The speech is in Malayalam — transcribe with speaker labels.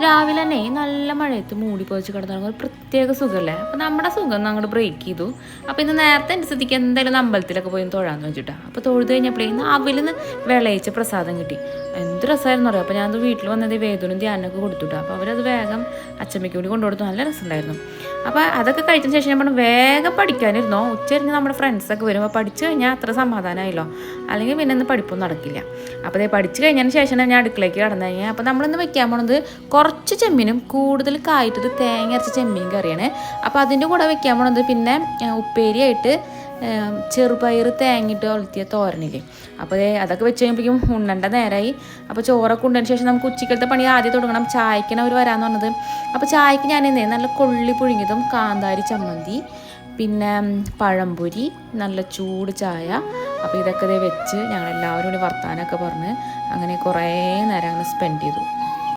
Speaker 1: രാവിലെ തന്നെ നല്ല മഴയത്ത് മൂടി പൊതിച്ച് കിടന്നു ഒരു പ്രത്യേക സുഖമല്ലേ. അപ്പോൾ നമ്മുടെ സുഖം അങ്ങോട്ട് ബ്രേക്ക് ചെയ്തു. അപ്പോൾ ഇന്ന് നേരത്തെ എൻ്റെ സ്ഥിതിക്ക് എന്തായാലും അമ്പലത്തിലൊക്കെ പോയി തൊഴാന്ന് വെച്ചിട്ടാണ്. അപ്പോൾ തൊഴുത് കഴിഞ്ഞപ്പോഴേന്ന് അവലിന്ന് വിളയിച്ച പ്രസാദം കിട്ടി. എന്ത് രസമായിരുന്നു അറിയാം. അപ്പോൾ ഞാനത് വീട്ടിൽ വന്നത് വേദനും ധ്യാനമൊക്കെ കൊടുത്തിട്ടു. അപ്പോൾ അവരത് വേഗം അച്ചമ്മയ്ക്ക് കൂടി കൊണ്ടുകൊടുത്തു. നല്ല രസമുണ്ടായിരുന്നു. അപ്പോൾ അതൊക്കെ കഴിച്ചതിന് ശേഷം നമ്മൾ വേഗം പഠിക്കാനിരുന്നോ. ഉച്ചരിഞ്ഞ് നമ്മുടെ ഫ്രണ്ട്സൊക്കെ വരും. അപ്പോൾ പഠിച്ചു കഴിഞ്ഞാൽ അത്ര സമാധാനമായല്ലോ, അല്ലെങ്കിൽ പിന്നെ ഇന്ന് പഠിപ്പൊന്നും നടക്കില്ല. അപ്പോൾ അതേ പഠിച്ചു കഴിഞ്ഞതിന് ശേഷം ഞാൻ അടുക്കളയ്ക്ക് കടന്നു കഴിഞ്ഞാൽ അപ്പോൾ നമ്മളിന്ന് വെക്കാൻ പോണത് കുറച്ച് ചെമ്മീനും കൂടുതൽ കായിട്ടത് തേങ്ങ അരച്ച ചെമ്മീൻ കറിയാണ്. അപ്പോൾ അതിൻ്റെ കൂടെ വെക്കാൻ പോണത് പിന്നെ ഉപ്പേരിയായിട്ട് ചെറുപയർ തേങ്ങിയിട്ട് ഒലത്തിയ തോരനില്ലേ. അപ്പോൾ അതൊക്കെ വെച്ച് കഴിയുമ്പോഴേക്കും ഉണ്ണേണ്ട നേരമായി. അപ്പോൾ ചോറൊക്കെ ഉണ്ടതിന് ശേഷം നമുക്ക് ഉച്ചക്കലത്തെ പണി ആദ്യം തുടങ്ങണം. ചായക്കാണ് അവർ വരാമെന്ന് പറഞ്ഞത്. അപ്പോൾ ചായക്ക് ഞാൻ നല്ല കൊള്ളി പുഴുങ്ങിയതും കാന്താരി ചമ്മന്തി, പിന്നെ പഴംപൊരി, നല്ല ചൂട് ചായ. അപ്പോൾ ഇതൊക്കെ വെച്ച് ഞങ്ങളെല്ലാവരും കൂടി വർത്താനമൊക്കെ പറഞ്ഞ് അങ്ങനെ കുറേ നേരം അങ്ങനെ സ്പെൻഡ് ചെയ്തു.